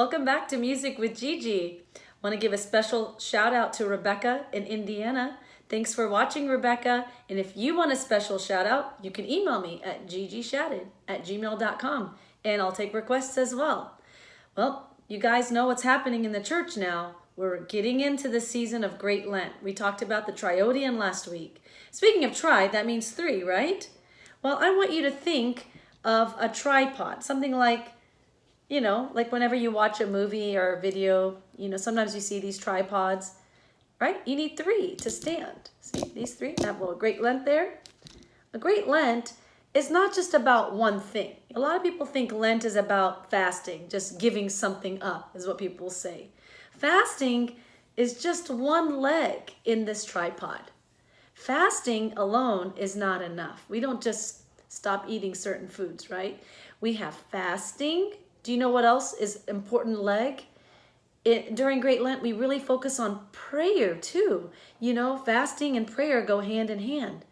Welcome back to Music with Gigi. Want to give a special shout out to Rebecca in Indiana. Thanks for watching, Rebecca. And if you want a special shout out, you can email me at gigishatted@gmail.com and I'll take requests as well. Well, you guys know what's happening in the church now. We're getting into the season of Great Lent. We talked about the Triodian last week. Speaking of tri, that means three, right? Well, I want you to think of a tripod, something like, like whenever you watch a movie or a video, sometimes you see these tripods, right? You need three to stand. See these three? I have a Great Lent there. A Great Lent is not just about one thing. A lot of people think Lent is about fasting, just giving something up, is what people say. Fasting is just one leg in this tripod. Fasting alone is not enough. We don't just stop eating certain foods, right? We have fasting. Do you know what else is important leg? During Great Lent, we really focus on prayer too. Fasting and prayer go hand in hand.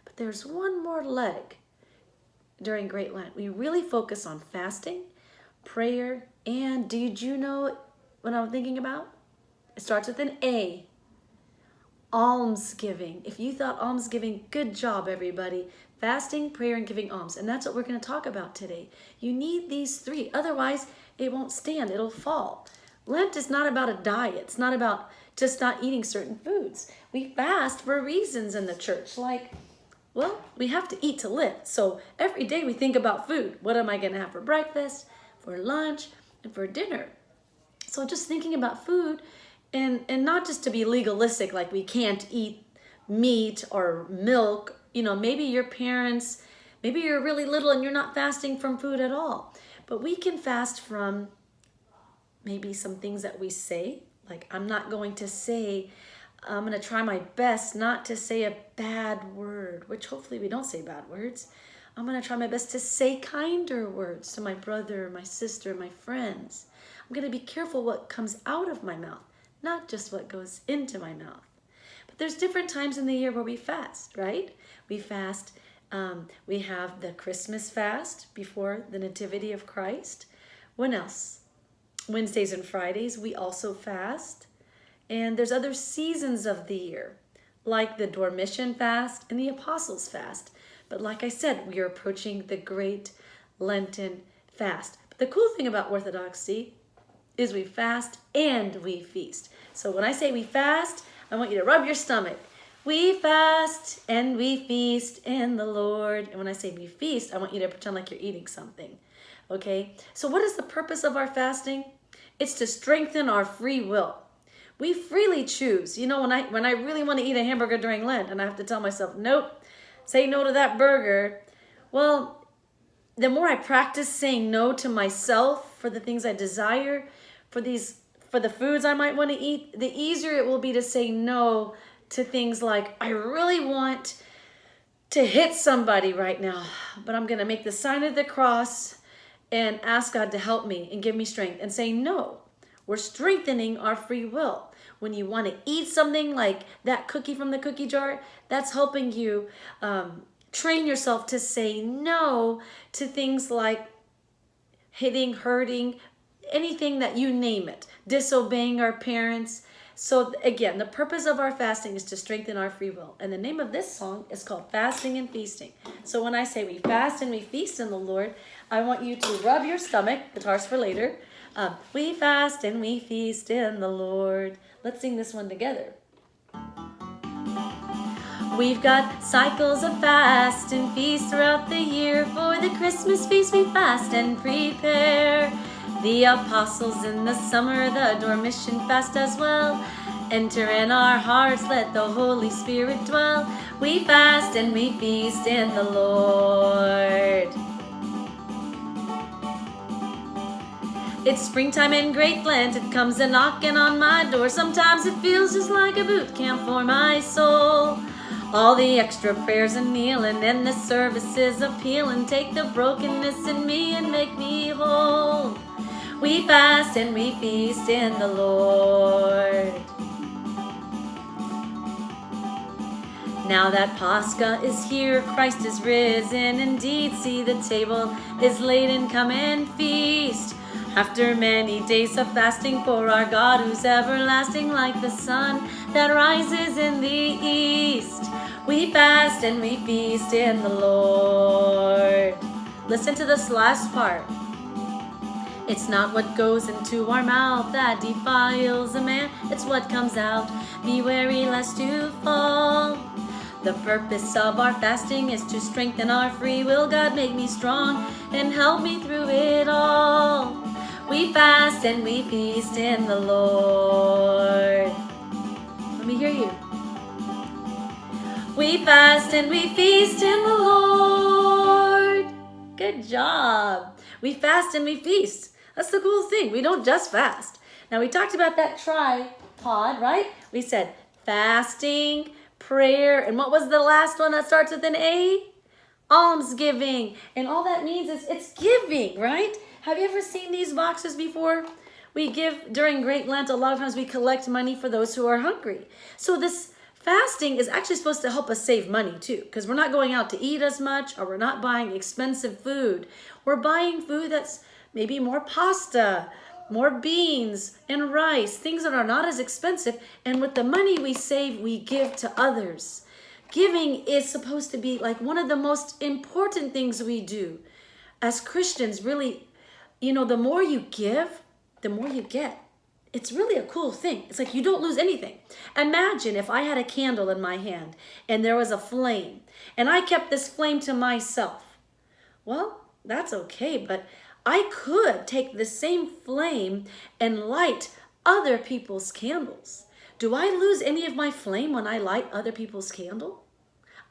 But there's one more leg during Great Lent. We really focus on fasting, prayer, and did you know what I'm thinking about? It starts with an A. Almsgiving. If you thought almsgiving, good job, everybody. Fasting, prayer, and giving alms. And that's what we're going to talk about today. You need these three. Otherwise, it won't stand. It'll fall. Lent is not about a diet. It's not about just not eating certain foods. We fast for reasons in the church. We have to eat to live. So every day we think about food. What am I going to have for breakfast, for lunch, and for dinner? So just thinking about food and not just to be legalistic, like we can't eat meat or milk. Maybe your parents, maybe you're really little and you're not fasting from food at all. But we can fast from maybe some things that we say. Like I'm going to try my best not to say a bad word, which hopefully we don't say bad words. I'm going to try my best to say kinder words to my brother, my sister, my friends. I'm going to be careful what comes out of my mouth, not just what goes into my mouth. But there's different times in the year where we fast, right? We fast. We have the Christmas fast before the Nativity of Christ. When else? Wednesdays and Fridays, we also fast. And there's other seasons of the year, like the Dormition fast and the Apostles fast. But like I said, we are approaching the Great Lenten fast. But the cool thing about Orthodoxy is we fast and we feast. So when I say we fast, I want you to rub your stomach. We fast and we feast in the Lord. And when I say we feast, I want you to pretend like you're eating something. Okay? So what is the purpose of our fasting? It's to strengthen our free will. We freely choose. When I really want to eat a hamburger during Lent and I have to tell myself, nope, say no to that burger. Well, the more I practice saying no to myself for the things I desire, for the foods I might want to eat, the easier it will be to say no to things like, I really want to hit somebody right now, but I'm going to make the sign of the cross and ask God to help me and give me strength and say no. We're strengthening our free will. When you want to eat something like that cookie from the cookie jar, that's helping you train yourself to say no to things like hitting, hurting, anything that you name it, disobeying our parents. So again, the purpose of our fasting is to strengthen our free will. And the name of this song is called Fasting and Feasting. So when I say we fast and we feast in the Lord, I want you to rub your stomach, guitars for later. We fast and we feast in the Lord. Let's sing this one together. We've got cycles of fast and feast throughout the year. For the Christmas feast we fast and prepare. The Apostles in the summer, the Dormition fast as well. Enter in our hearts, let the Holy Spirit dwell. We fast and we feast in the Lord. It's springtime in Great Lent, it comes a knocking on my door. Sometimes it feels just like a boot camp for my soul. All the extra prayers and kneeling and the services appealing. Take the brokenness in me and make me whole. We fast and we feast in the Lord. Now that Pascha is here, Christ is risen indeed. See, the table is laid and come and feast. After many days of fasting for our God, who's everlasting like the sun that rises in the east, we fast and we feast in the Lord. Listen to this last part. It's not what goes into our mouth that defiles a man, it's what comes out. Be wary lest you fall. The purpose of our fasting is to strengthen our free will. God, make me strong and help me through it all. We fast and we feast in the Lord. Let me hear you. We fast and we feast in the Lord. Good job. We fast and we feast. That's the cool thing. We don't just fast. Now we talked about that tripod, right? We said fasting, prayer, and what was the last one that starts with an A? Almsgiving. And all that means is it's giving, right? Have you ever seen these boxes before? We give during Great Lent. A lot of times we collect money for those who are hungry. So this fasting is actually supposed to help us save money too, because we're not going out to eat as much, or we're not buying expensive food. We're buying food that's maybe more pasta, more beans and rice, things that are not as expensive. And with the money we save, we give to others. Giving is supposed to be like one of the most important things we do. As Christians, really, you know, the more you give, the more you get. It's really a cool thing. It's like you don't lose anything. Imagine if I had a candle in my hand and there was a flame and I kept this flame to myself. Well, that's okay, but I could take the same flame and light other people's candles. Do I lose any of my flame when I light other people's candle?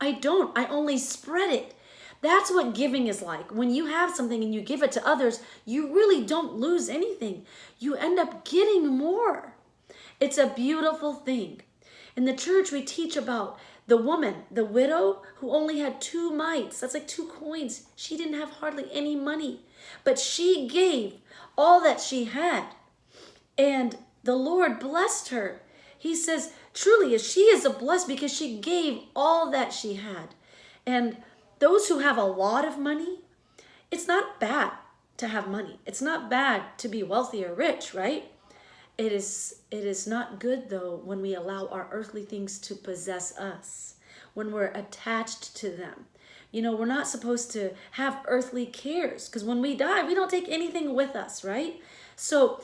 I don't. I only spread it. That's what giving is like. When you have something and you give it to others, you really don't lose anything. You end up getting more. It's a beautiful thing. In the church, we teach about the woman, the widow, who only had 2 mites. That's like 2 coins. She didn't have hardly any money, but she gave all that she had. And the Lord blessed her. He says, truly, she is a blessed because she gave all that she had. And those who have a lot of money, it's not bad to have money. It's not bad to be wealthy or rich, right? It is not good, though, when we allow our earthly things to possess us, when we're attached to them. You know, we're not supposed to have earthly cares, because when we die, we don't take anything with us, right? So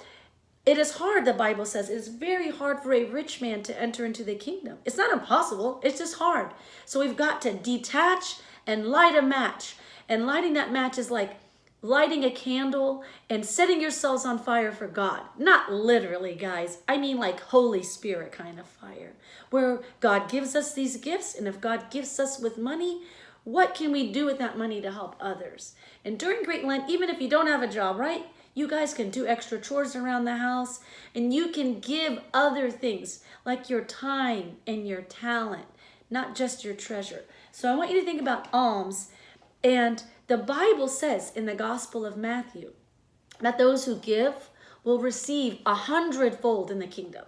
it is hard, the Bible says, it is very hard for a rich man to enter into the kingdom. It's not impossible, it's just hard. So we've got to detach and light a match. And lighting that match is like lighting a candle and setting yourselves on fire for God. Not literally, guys. I mean like Holy Spirit kind of fire, where God gives us these gifts, and if God gives us with money, what can we do with that money to help others? And during Great Lent, even if you don't have a job, right? You guys can do extra chores around the house, and you can give other things like your time and your talent, not just your treasure. So I want you to think about alms. And the Bible says in the Gospel of Matthew that those who give will receive 100-fold in the kingdom.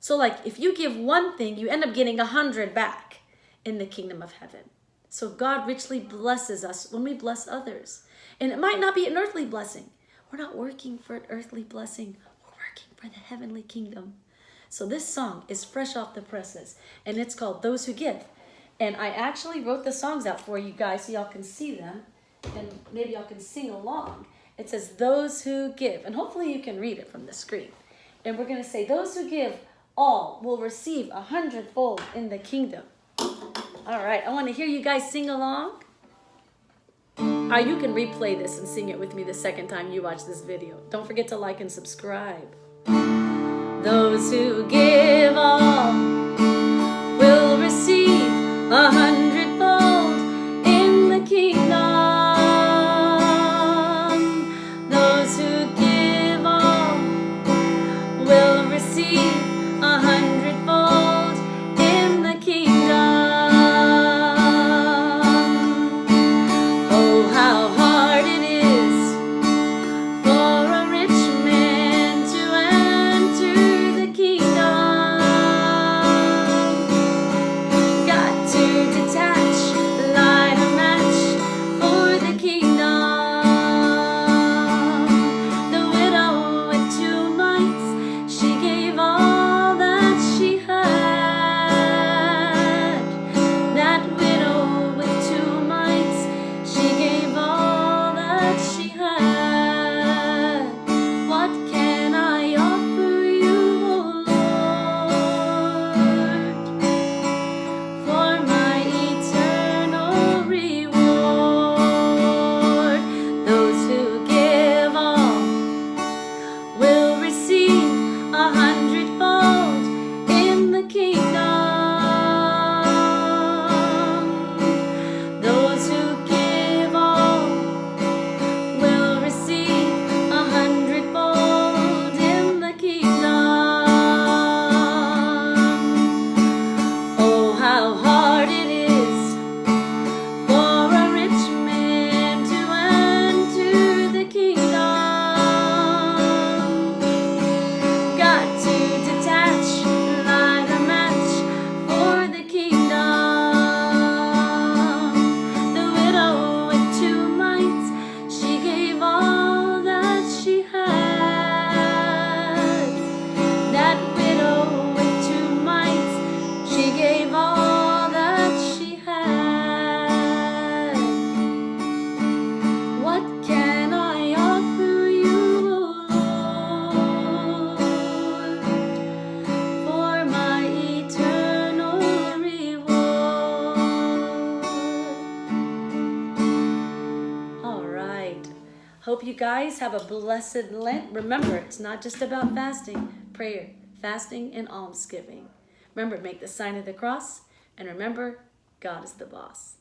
So like if you give one thing, you end up getting 100 back in the kingdom of heaven. So God richly blesses us when we bless others. And it might not be an earthly blessing. We're not working for an earthly blessing. We're working for the heavenly kingdom. So this song is fresh off the presses, and it's called Those Who Give. And I actually wrote the songs out for you guys so y'all can see them, and maybe y'all can sing along. It says, those who give, and hopefully you can read it from the screen. And we're going to say, those who give all will receive 100-fold in the kingdom. All right, I want to hear you guys sing along. You can replay this and sing it with me the second time you watch this video. Don't forget to like and subscribe. Those who give all will receive 100-fold in the kingdom. Those who give all will receive 100-fold in the kingdom. Oh, how hard it is for a rich man to enter the kingdom. Hope you guys have a blessed Lent. Remember, it's not just about fasting, prayer, fasting, and almsgiving. Remember, make the sign of the cross, and remember, God is the boss.